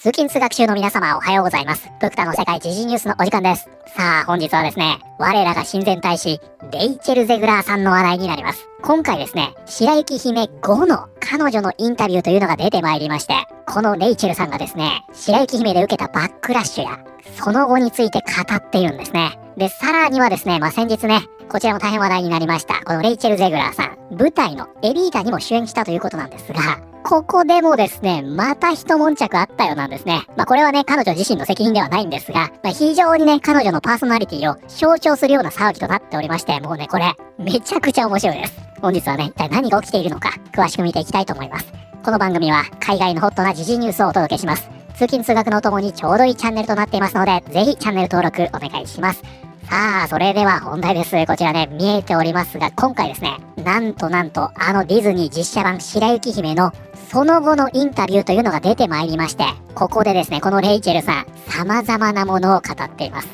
通勤通学中の皆様おはようございます。ブクタの世界時事ニュースのお時間です。さあ本日はですね、我らが親善大使レイチェル・ゼグラーさんの話題になります。今回ですね、白雪姫5の彼女のインタビューというのが出てまいりまして、このレイチェルさんがですね、白雪姫で受けたバックラッシュやその後について語っているんですね。で、さらにはですね、先日ね、こちらも大変話題になりました。このレイチェル・ゼグラーさん、舞台のエビータにも主演したということなんですが、ここでもですね、また一悶着あったようなんですね。これはね、彼女自身の責任ではないんですが、非常にね、彼女のパーソナリティを象徴するような騒ぎとなっておりまして、もうね、これ、めちゃくちゃ面白いです。本日はね、一体何が起きているのか、詳しく見ていきたいと思います。この番組は、海外のホットな時事ニュースをお届けします。通勤通学のともにちょうどいいチャンネルとなっていますので、ぜひチャンネル登録お願いします。さあ、それでは本題です。こちらね、見えておりますが、今回ですね、なんと、あのディズニー実写版白雪姫のその後のインタビューというのが出てまいりまして、ここでですね、このレイチェルさん、様々なものを語っています。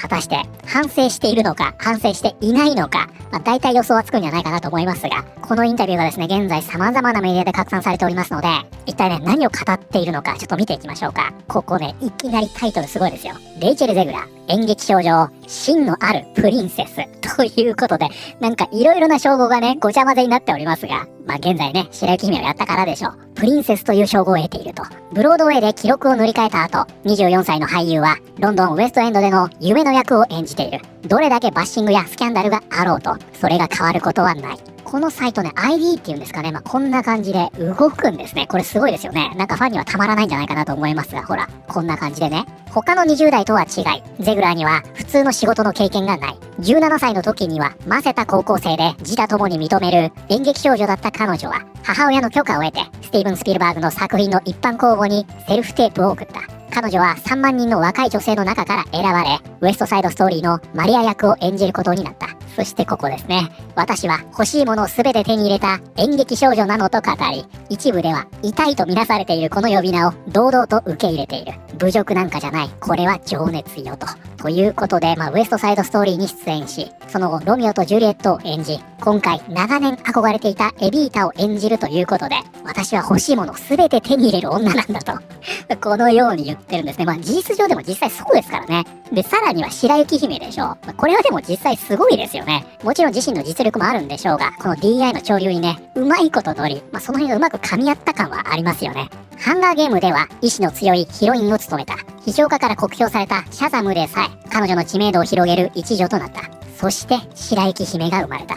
果たして、反省しているのか、反省していないのか、大体予想はつくんじゃないかなと思いますが、このインタビューがですね、現在様々なメディアで拡散されておりますので、一体ね、何を語っているのか、ちょっと見ていきましょうか。ここね、いきなりタイトルすごいですよ。レイチェル・ゼグラー、演劇少女、芯のあるプリンセス。ということで、なんかいろいろな称号がね、ごちゃ混ぜになっておりますが、現在ね、白雪姫をやったからでしょう。プリンセスという称号を得ていると。ブロードウェイで記録を塗り替えた後、24歳の俳優は、ロンドンウエストエンドでの夢の役を演じている。どれだけバッシングやスキャンダルがあろうと、それが変わることはない。このサイトね、ID っていうんですかね、こんな感じで動くんですね。これすごいですよね。なんかファンにはたまらないんじゃないかなと思いますが、ほら、こんな感じでね。他の20代とは違い、ゼグラーには普通の仕事の経験がない。17歳の時には、ませた高校生で自他ともに認める演劇少女だった彼女は、母親の許可を得て、スティーブン・スピルバーグの作品の一般公募にセルフテープを送った。彼女は3万人の若い女性の中から選ばれ、ウエストサイドストーリーのマリア役を演じることになった。そしてここですね。私は欲しいものを全て手に入れた演劇少女なのと語り、一部では痛いとみなされているこの呼び名を堂々と受け入れている。侮辱なんかじゃない。これは情熱よと。ということで、ウエストサイドストーリーに出演し、その後ロミオとジュリエットを演じ、今回長年憧れていたエビータを演じるということで、私は欲しいものを全て手に入れる女なんだと。このように言ってるんですね。事実上でも実際そうですからね。で、さらには白雪姫でしょ。これはでも実際すごいですよね。もちろん自身の実力もあるんでしょうが、この DI の潮流にね、うまいこと乗り、その辺がうまく噛み合った感はありますよね。ハンガーゲームでは意志の強いヒロインを務めた。批評家から酷評されたシャザムでさえ、彼女の知名度を広げる一助となった。そして、白雪姫が生まれた。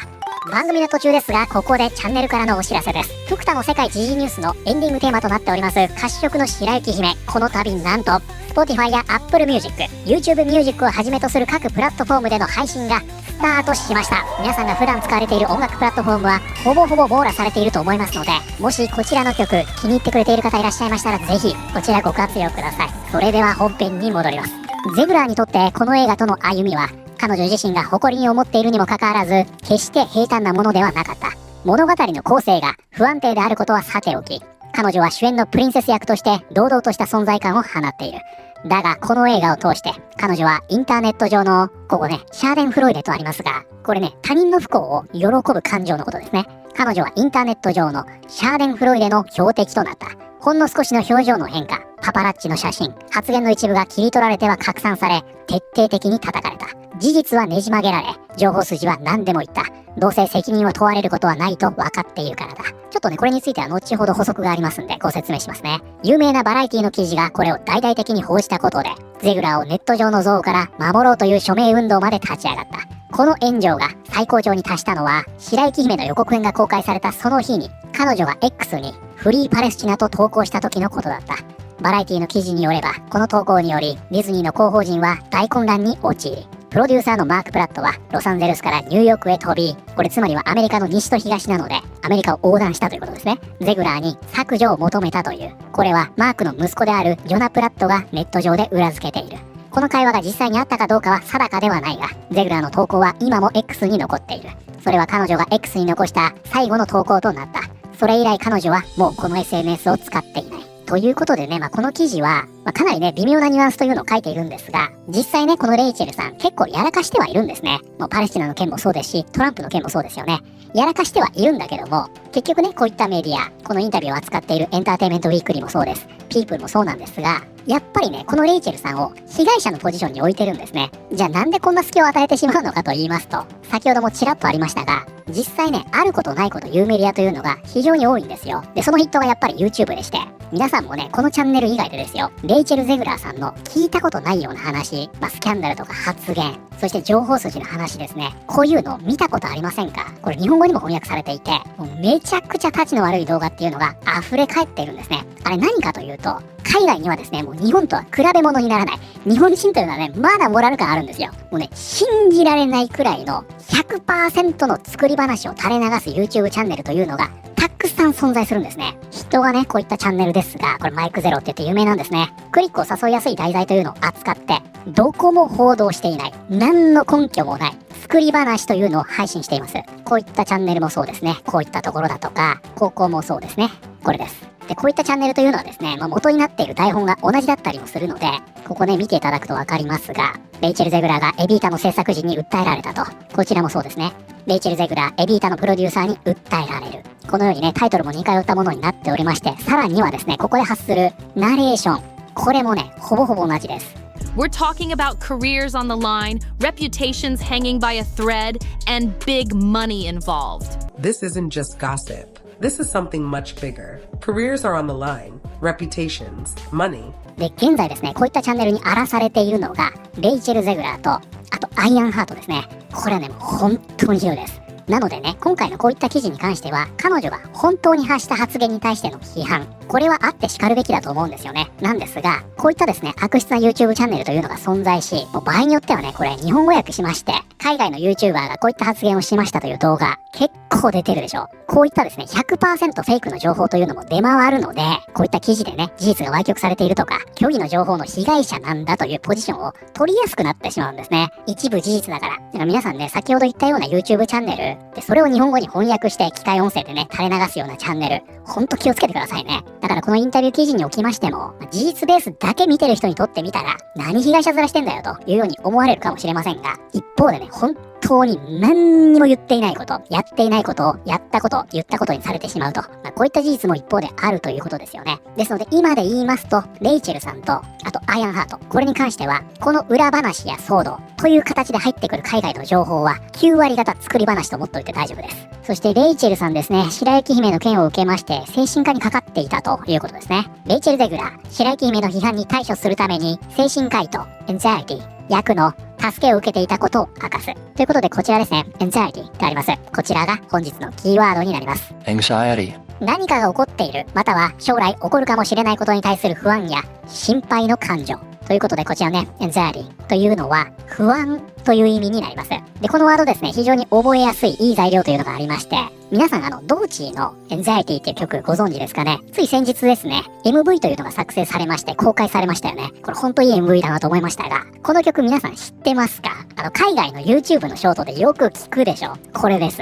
番組の途中ですが、ここでチャンネルからのお知らせです。フクタの世界時事ニュースのエンディングテーマとなっております、褐色の白雪姫。この度なんと、Spotify や Apple Music、YouTube Music をはじめとする各プラットフォームでの配信がスタートしました。皆さんが普段使われている音楽プラットフォームは、ほぼ網羅されていると思いますので、もしこちらの曲、気に入ってくれている方いらっしゃいましたら、ぜひ、こちらご活用ください。それでは本編に戻ります。ゼグラーにとってこの映画との歩みは、彼女自身が誇りに思っているにもかかわらず、決して平坦なものではなかった。物語の構成が不安定であることはさておき、彼女は主演のプリンセス役として堂々とした存在感を放っている。だが、この映画を通して、彼女はインターネット上の、ここね、シャーデンフロイデとありますが、これね、他人の不幸を喜ぶ感情のことですね。彼女はインターネット上のシャーデンフロイデの標的となった。ほんの少しの表情の変化、パパラッチの写真、発言の一部が切り取られては拡散され、徹底的に叩かれた。事実はねじ曲げられ、情報筋は何でも言った。どうせ責任を問われることはないと分かっているからだ。ちょっとね、これについては後ほど補足がありますんで、ご説明しますね。有名なバラエティの記事がこれを大々的に報じたことで、ゼグラーをネット上の憎悪から守ろうという署名運動まで立ち上がった。この炎上が最高潮に達したのは、白雪姫の予告編が公開されたその日に、彼女が X にフリーパレスチナと投稿した時のことだった。バラエティの記事によれば、この投稿により、ディズニーの広報陣は大混乱に陥り、プロデューサーのマーク・プラットはロサンゼルスからニューヨークへ飛び、これつまりはアメリカの西と東なので、アメリカを横断したということですね。ゼグラーに削除を求めたという。これはマークの息子であるジョナ・プラットがネット上で裏付けている。この会話が実際にあったかどうかは定かではないが、ゼグラーの投稿は今も X に残っている。それは彼女が X に残した最後の投稿となった。それ以来彼女はもうこの SNS を使っていない。ということでね、この記事は、かなりね、微妙なニュアンスというのを書いているんですが、実際ね、このレイチェルさん結構やらかしてはいるんですね。もうパレスチナの件もそうですし、トランプの件もそうですよね。やらかしてはいるんだけども、結局ね、こういったメディア、このインタビューを扱っているエンターテインメントウィークリーもそうです。ピープルもそうなんですが、やっぱりね、このレイチェルさんを被害者のポジションに置いてるんですね。じゃあなんでこんな隙を与えてしまうのかと言いますと、先ほどもちらっとありましたが、実際ね、あることないこと言うメディアというのが非常に多いんですよ。で、そのヒットがやっぱり YouTube でして、皆さんもね、このチャンネル以外でですよ、レイチェル・ゼグラーさんの聞いたことないような話、スキャンダルとか発言、そして情報筋の話ですね。こういうの見たことありませんか？これ日本語にも翻訳されていて、もうめちゃくちゃタチの悪い動画っていうのが溢れ返っているんですね。あれ何かというと、海外にはですね、もう日本とは比べ物にならない。日本人というのはね、まだモラル感あるんですよ。もうね、信じられないくらいの 100% の作り話を垂れ流す YouTube チャンネルというのがたくさん存在するんですね。人がね、こういったチャンネルですが、これマイクゼロって言って有名なんですね。クリックを誘いやすい題材というのを扱って、どこも報道していない。何の根拠もない。作り話というのを配信しています。こういったチャンネルもそうですね。こういったところだとか、高校もそうですね。これです。で、こういったチャンネルというのはですね、元になっている台本が同じだったりもするので、ここね、見ていただくとわかりますが、レイチェル・ゼグラーがエビータの制作時に訴えられたと。こちらもそうですね。レイチェル・ゼグラー、エビータのプロデューサーに訴えられる。このようにね、タイトルも似通ったものになっておりまして、さらにはですね、ここで発するナレーション。これもね、ほぼほぼ同じです。We're talking about careers on the line, reputations hanging by a thread, and big money involved. This isn't just gossip. This is something much bigger. Careers are on the line, reputations, money. で、現在ですね、こういったチャンネルに荒らされているのが、レイチェル・ゼグラーと、あとアイアンハートですね。これはね、もう本当にひどいです。なのでね、今回のこういった記事に関しては、彼女が本当に発した発言に対しての批判、これはあって叱るべきだと思うんですよね。なんですが、こういったですね、悪質な YouTube チャンネルというのが存在し、もう場合によってはね、これ日本語訳しまして、海外の YouTuber がこういった発言をしましたという動画、結構出てるでしょ。こういったですね、100% フェイクの情報というのも出回るので、こういった記事でね、事実が歪曲されているとか、虚偽の情報の被害者なんだというポジションを取りやすくなってしまうんですね。一部事実だから。だから皆さんね、先ほど言ったような YouTube チャンネル、で、それを日本語に翻訳して機械音声でね、垂れ流すようなチャンネル、ほんと気をつけてくださいね。だからこのインタビュー記事におきましても、事実ベースだけ見てる人にとってみたら、何被害者面してんだよというように思われるかもしれませんが、一方でね、本当に何にも言っていないこと、やっていないことを、やったこと、言ったことにされてしまうと、こういった事実も一方であるということですよね。ですので今で言いますと、レイチェルさんと、あとアイアンハート、これに関しては、この裏話や騒動という形で入ってくる海外の情報は、9割方作り話と思っておいて大丈夫です。そしてレイチェルさんですね、白雪姫の件を受けまして、精神科にかかっていたということですね。レイチェル・ゼグラー、白雪姫の批判に対処するために、精神科医とエンザイティ、役の助けを受けていたことを明かす。ということでこちらですね、エンザイティがあります。こちらが本日のキーワードになります。Anxiety. 何かが起こっている、または将来起こるかもしれないことに対する不安や心配の感情。ということでこちらね、エンザイティというのは不安という意味になります。で、このワードですね、非常に覚えやすいいい材料というのがありまして、皆さんドーチーのエンザイティっていう曲ご存知ですかね。つい先日ですね、MV というのが作成されまして公開されましたよね。これほんといい MV だなと思いましたが、この曲皆さん知ってますか？海外の YouTube のショートでよく聞くでしょ。これです。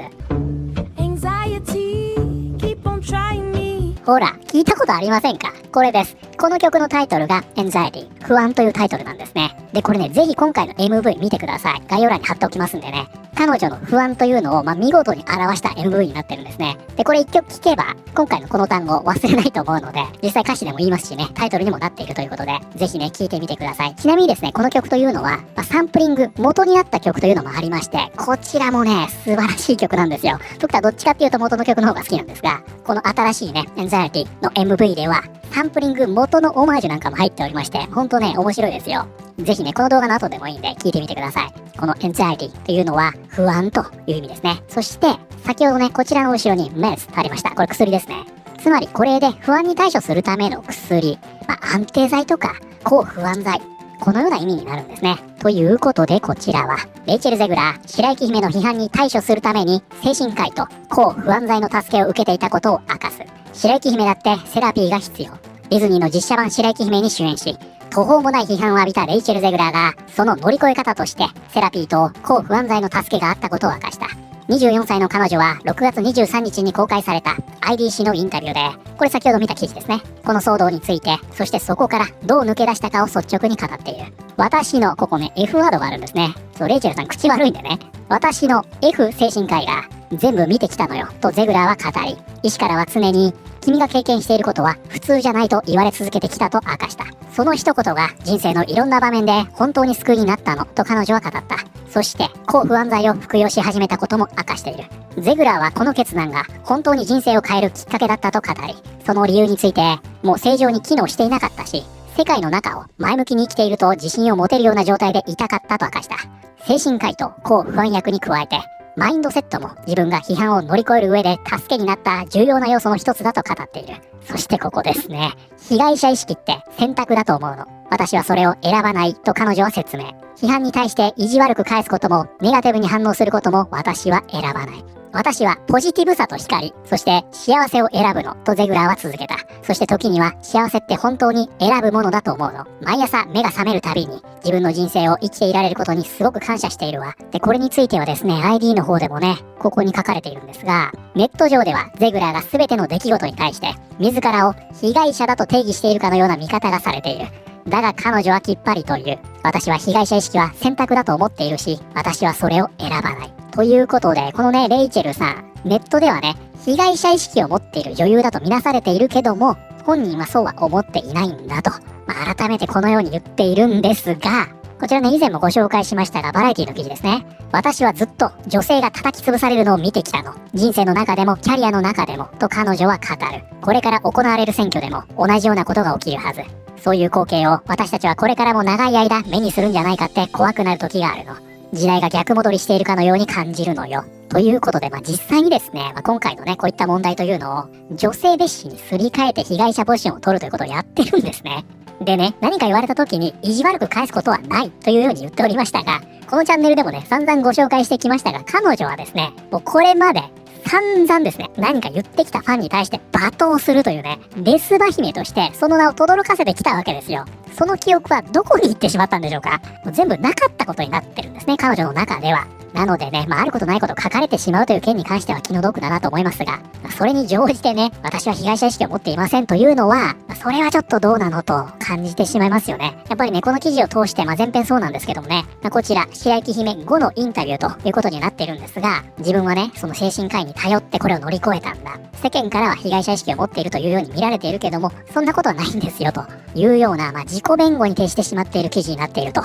ほら、聞いたことありませんか？これです。この曲のタイトルが Anxiety、不安というタイトルなんですね。で、これね、ぜひ今回の MV 見てください。概要欄に貼っておきますんでね。彼女の不安というのを、見事に表した MV になってるんですね。で、これ一曲聴けば、今回のこの単語を忘れないと思うので、実際歌詞でも言いますしね、タイトルにもなっているということで、ぜひね、聴いてみてください。ちなみにですね、この曲というのは、サンプリング、元になった曲というのもありまして、こちらもね、素晴らしい曲なんですよ。僕はどっちかっていうと元の曲の方が好きなんですが、この新しいね、Anxiety の MV では、サンプリング元のオマージュなんかも入っておりまして、ほんとね、面白いですよ。ぜひね、この動画の後でもいいんで聞いてみてください。この Anxiety というのは不安という意味ですね。そして、先ほどね、こちらの後ろに Meds ありました。これ薬ですね。つまりこれで不安に対処するための薬、安定剤とか抗不安剤、このような意味になるんですね。ということでこちらは、レイチェル・ゼグラー、白雪姫の批判に対処するために精神科医と抗不安剤の助けを受けていたことを明かす。白雪姫だってセラピーが必要。ディズニーの実写版白雪姫に主演し、途方もない批判を浴びたレイチェル・ゼグラーが、その乗り越え方として、セラピーと抗不安剤の助けがあったことを明かした。24歳の彼女は6月23日に公開された IDC のインタビューで、これ先ほど見た記事ですね。この騒動について、そしてそこからどう抜け出したかを率直に語っている。私の、ここね、F ワードがあるんですね。そう、レイチェルさん口悪いんでね。私の F 精神科医が全部見てきたのよ、とゼグラーは語り、医師からは常に、君が経験していることは普通じゃないと言われ続けてきたと明かした。その一言が人生のいろんな場面で本当に救いになったのと彼女は語った。そして抗不安剤を服用し始めたことも明かしている。ゼグラーはこの決断が本当に人生を変えるきっかけだったと語り、その理由についてもう正常に機能していなかったし、世界の中を前向きに生きていると自信を持てるような状態でいたかったと明かした。精神科医と抗不安薬に加えてマインドセットも自分が批判を乗り越える上で助けになった重要な要素の一つだと語っている。そしてここですね。被害者意識って選択だと思うの。私はそれを選ばないと彼女は説明。批判に対して意地悪く返すこともネガティブに反応することも私は選ばない。私はポジティブさと光、そして幸せを選ぶのとゼグラーは続けた。そして時には幸せって本当に選ぶものだと思うの。毎朝目が覚めるたびに自分の人生を生きていられることにすごく感謝しているわ。で、これについてはですね、ID の方でもね、ここに書かれているんですが、ネット上ではゼグラーが全ての出来事に対して自らを被害者だと定義しているかのような見方がされている。だが彼女はきっぱりと言う。私は被害者意識は選択だと思っているし、私はそれを選ばない。ということで、このね、レイチェルさん、ネットではね、被害者意識を持っている女優だとみなされているけども、本人はそうは思っていないんだと、改めてこのように言っているんですが、こちらね、以前もご紹介しましたが、バラエティの記事ですね。私はずっと女性が叩き潰されるのを見てきたの。人生の中でもキャリアの中でも、と彼女は語る。これから行われる選挙でも同じようなことが起きるはず。そういう光景を私たちはこれからも長い間目にするんじゃないかって怖くなる時があるの。時代が逆戻りしているかのように感じるのよ。ということで、実際にですね、今回のね、こういった問題というのを女性蔑視にすり替えて被害者ポジションを取るということをやってるんですね。でね、何か言われた時に意地悪く返すことはないというように言っておりましたが、このチャンネルでもね、散々ご紹介してきましたが、彼女はですね、もうこれまで散々ですね、何か言ってきたファンに対して罵倒するというね、レスバ姫としてその名を轟かせてきたわけですよ。その記憶はどこに行ってしまったんでしょうか。もう全部なかったことになってるんですね、彼女の中では。なのでね、あることないこと書かれてしまうという件に関しては気の毒だなと思いますが、それに乗じてね、私は被害者意識を持っていませんというのは、それはちょっとどうなのと感じてしまいますよね。やっぱりね、この記事を通して、前編そうなんですけどもね、こちら、白雪姫5のインタビューということになっているんですが、自分はね、その精神科医に頼ってこれを乗り越えたんだ。世間からは被害者意識を持っているというように見られているけども、そんなことはないんですよというような、自己弁護に徹してしまっている記事になっていると、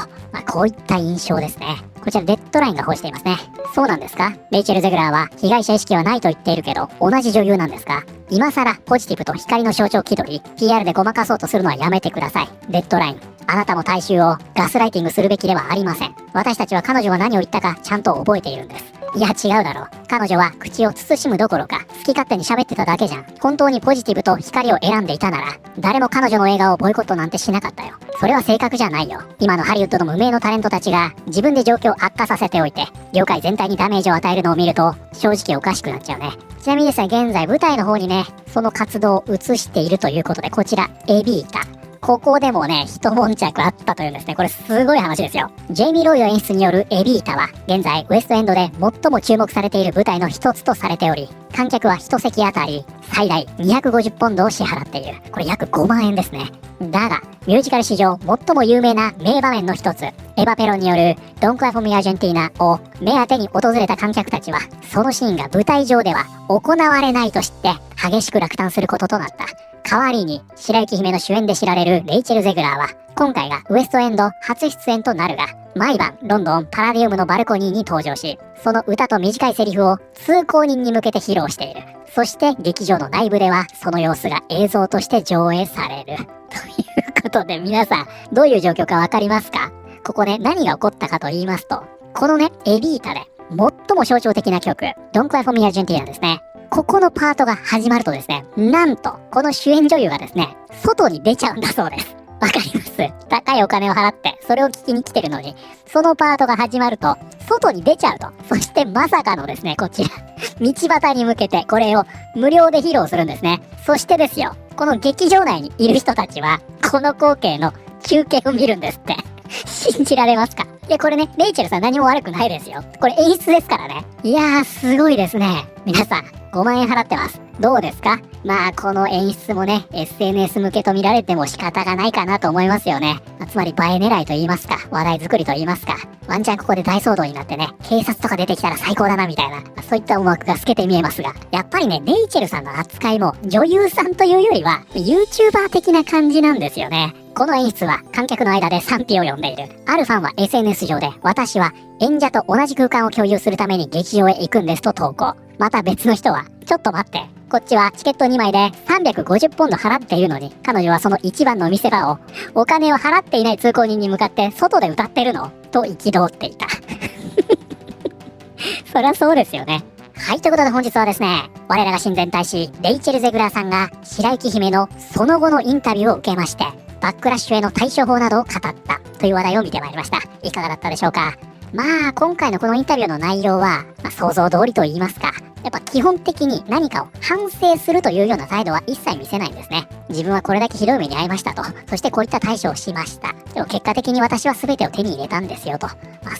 こういった印象ですね。こちらデッドラインが報じていますね。そうなんですか？レイチェル・ゼグラーは被害者意識はないと言っているけど、同じ女優なんですか？今更ポジティブと光の象徴気取り、PR でごまかそうとするのはやめてください。デッドライン。あなたも大衆をガスライティングするべきではありません。私たちは彼女は何を言ったかちゃんと覚えているんです。いや違うだろう。彼女は口を慎むどころか好き勝手に喋ってただけじゃん。本当にポジティブと光を選んでいたなら、誰も彼女の映画をボイコットなんてしなかったよ。それは正確じゃないよ。今のハリウッドの無名のタレントたちが自分で状況を悪化させておいて、業界全体にダメージを与えるのを見ると正直おかしくなっちゃうね。ちなみにですね、現在舞台の方にね、その活動を移しているということで、こちらエビータ。ここでもね、一悶着あったというんですね。これすごい話ですよ。ジェイミー・ロイド演出によるエビータは、現在ウエストエンドで最も注目されている舞台の一つとされており、観客は一席あたり最大250ポンドを支払っている。これ約5万円ですね。だが、ミュージカル史上最も有名な名場面の一つ、エヴァ・ペロンによる Don't Cry for Me Argentina を目当てに訪れた観客たちは、そのシーンが舞台上では行われないと知って激しく落胆することとなった。代わりに、白雪姫の主演で知られるレイチェル・ゼグラーは、今回がウエストエンド初出演となるが、毎晩ロンドンパラディウムのバルコニーに登場し、その歌と短いセリフを通行人に向けて披露している。そして劇場の内部では、その様子が映像として上映される。ということで皆さん、どういう状況かわかりますか？ここね、何が起こったかと言いますと、このね、エビータで最も象徴的な曲、Don't Cry for Me Argentina ですね。ここのパートが始まるとですね、なんと、この主演女優がですね、外に出ちゃうんだそうです。わかります？高いお金を払って、それを聞きに来てるのに、そのパートが始まると、外に出ちゃうと。そしてまさかのですね、こちら、道端に向けてこれを無料で披露するんですね。そしてですよ、この劇場内にいる人たちは、この光景の中継を見るんですって。信じられますか？いや、これね、レイチェルさん何も悪くないですよ。これ演出ですからね。いやー、すごいですね。皆さん、5万円払ってます。どうですか？まあ、この演出もね、SNS 向けと見られても仕方がないかなと思いますよね。つまり映え狙いと言いますか、話題作りと言いますか、ワンチャンここで大騒動になってね、警察とか出てきたら最高だなみたいな、そういった思惑が透けて見えますが、やっぱりね、レイチェルさんの扱いも女優さんというよりは、YouTuber 的な感じなんですよね。この演出は観客の間で賛否を呼んでいる。あるファンは SNS 上で、私は演者と同じ空間を共有するために劇場へ行くんですと投稿。また別の人は、ちょっと待って。こっちはチケット2枚で350ポンド払っているのに、彼女はその一番の見せ場を、お金を払っていない通行人に向かって外で歌ってるのと憤っていた。そりゃそうですよね。はい、ということで本日はですね、我らが親善大使、レイチェル・ゼグラーさんが白雪姫のその後のインタビューを受けまして、バックラッシュへの対処法などを語ったという話題を見てまいりました。いかがだったでしょうか？まあ、今回のこのインタビューの内容は、想像通りと言いますか、やっぱ基本的に何かを反省するというような態度は一切見せないんですね。自分はこれだけひどい目に遭いましたと。そしてこういった対処をしました。でも結果的に私は全てを手に入れたんですよと。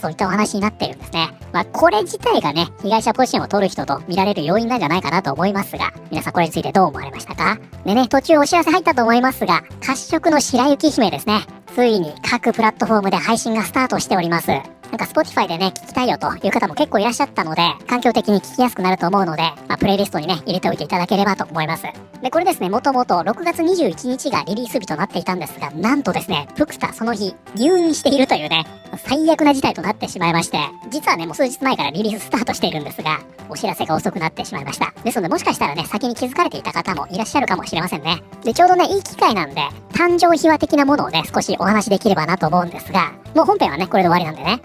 そういったお話になっているんですね。これ自体がね、被害者ポジションを取る人と見られる要因なんじゃないかなと思いますが、皆さんこれについてどう思われましたか？でね、途中お知らせ入ったと思いますが、褐色の白雪姫ですね。ついに各プラットフォームで配信がスタートしております。なんか Spotify でね、聞きたいよという方も結構いらっしゃったので、環境的に聞きやすくなると思うので、プレイリストにね、入れておいていただければと思います。で、これですね、もともと6月21日がリリース日となっていたんですが、なんとですね、プクタその日、入院しているというね、最悪な事態となってしまいまして、実はね、もう数日前からリリーススタートしているんですが、お知らせが遅くなってしまいました。ですので、もしかしたらね、先に気づかれていた方もいらっしゃるかもしれませんね。で、ちょうどね、いい機会なんで、誕生秘話的なものをね、少しお話できればなと思うんですが、もう本編はね、これで終わりなんでね。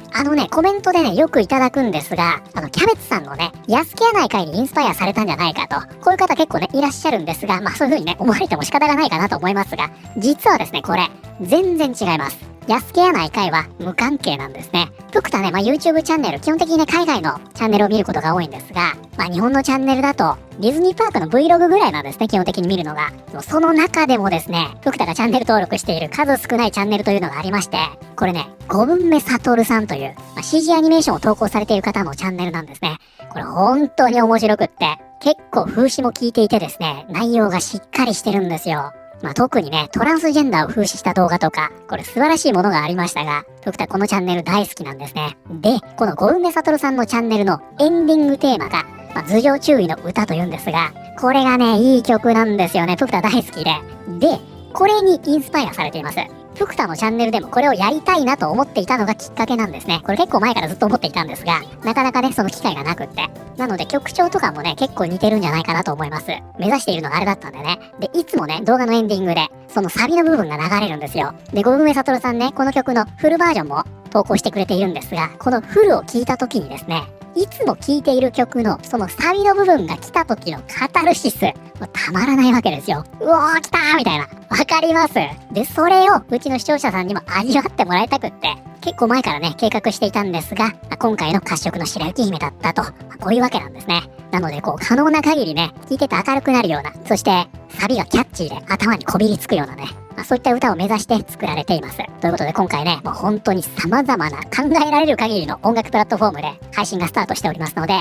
コメントでね、よくいただくんですが、キャベツさんのね、安毛やない会にインスパイアされたんじゃないかと、こういう方結構ね、いらっしゃるんですが、そういう風にね、思われても仕方がないかなと思いますが、実はですね、これ、全然違います。安毛やない会は無関係なんですね。プクタね、YouTube チャンネル、基本的にね、海外のチャンネルを見ることが多いんですが、日本のチャンネルだと、ディズニーパークの Vlog ぐらいなんですね、基本的に見るのが。その中でもですね、プクタがチャンネル登録している数少ないチャンネルというのがありまして、これね、5分目サトルさんという、CG アニメーションを投稿されている方のチャンネルなんですね。これ本当に面白くって、結構風刺も効いていてですね、内容がしっかりしてるんですよ。特にね、トランスジェンダーを風刺した動画とか、これ素晴らしいものがありましたが、僕たちこのチャンネル大好きなんですね。で、この5分目サトルさんのチャンネルのエンディングテーマが、頭上注意の歌というんですが、これがね、いい曲なんですよね。プクタ大好きで。で、これにインスパイアされています。プクタのチャンネルでもこれをやりたいなと思っていたのがきっかけなんですね。これ結構前からずっと思っていたんですが、なかなかね、その機会がなくって。なので曲調とかもね、結構似てるんじゃないかなと思います。目指しているのがあれだったんでね。で、いつもね、動画のエンディングで、そのサビの部分が流れるんですよ。で、5分目サトルさんね、この曲のフルバージョンも投稿してくれているんですが、このフルを聞いた時にですね、いつも聴いている曲のそのサビの部分が来た時のカタルシス、たまらないわけですよ。うおー来たーみたいな。わかります。で、それをうちの視聴者さんにも味わってもらいたくって、結構前からね、計画していたんですが、今回の褐色の白雪姫だったと、こういうわけなんですね。なので、可能な限りね、聴いてて明るくなるような、そして、サビがキャッチーで頭にこびりつくようなね、そういった歌を目指して作られています。ということで今回ね、もう本当に様々な考えられる限りの音楽プラットフォームで配信がスタートしておりますので、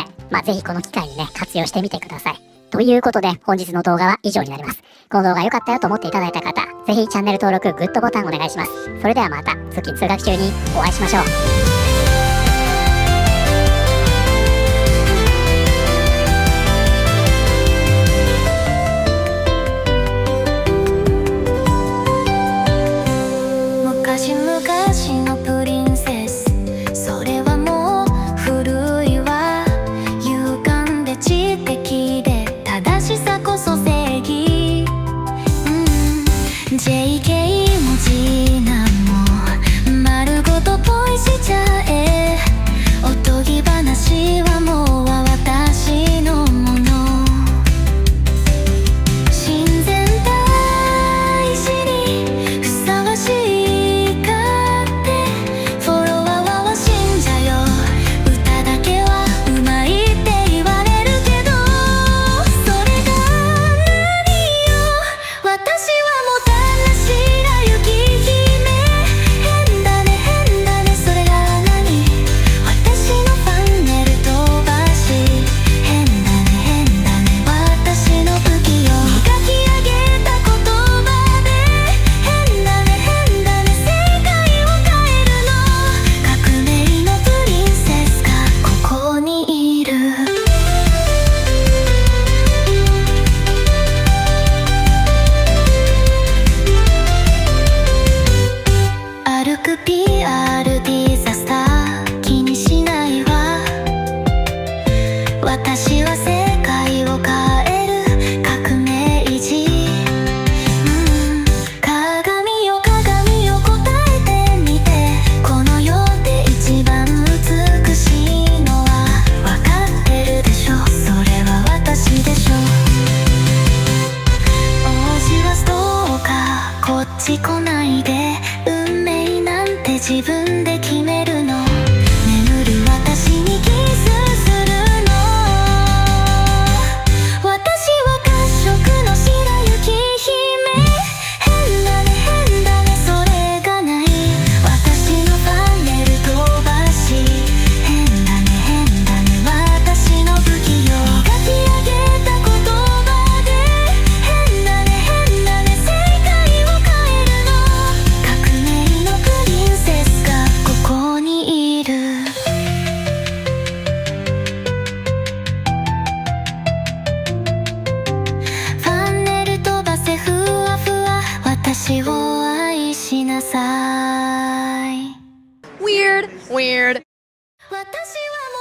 ぜひこの機会にね、活用してみてください。ということで本日の動画は以上になります。この動画良かったよと思っていただいた方、ぜひチャンネル登録、グッドボタンお願いします。それではまた通勤通学中にお会いしましょう。昔々のプリンセス、それはもう古いわ。歪んで知的で正しさこそ正義、JK も次男も丸ごとポイしちゃえ。おとぎ話はもう私のもの。親善大使にふさわしいかってフく PR ディザスター気にしないわ私は世界を変える革命児、鏡よ鏡よ答えてみてこの世で一番美しいのは分かってるでしょそれは私でしょ王子はストーカーこっち来ないで運命なんて自分で決めるの眠る私にキスするの私は褐色の白雪姫変だね変だねそれがない私のパネル飛ばし変だね変だね私の武器よ磨き上げた言葉で変だね変だね世界を変えるの革命のプリンセスがここにいるファンネル飛ばせふわふわ私を愛しなさい Weird. 私はも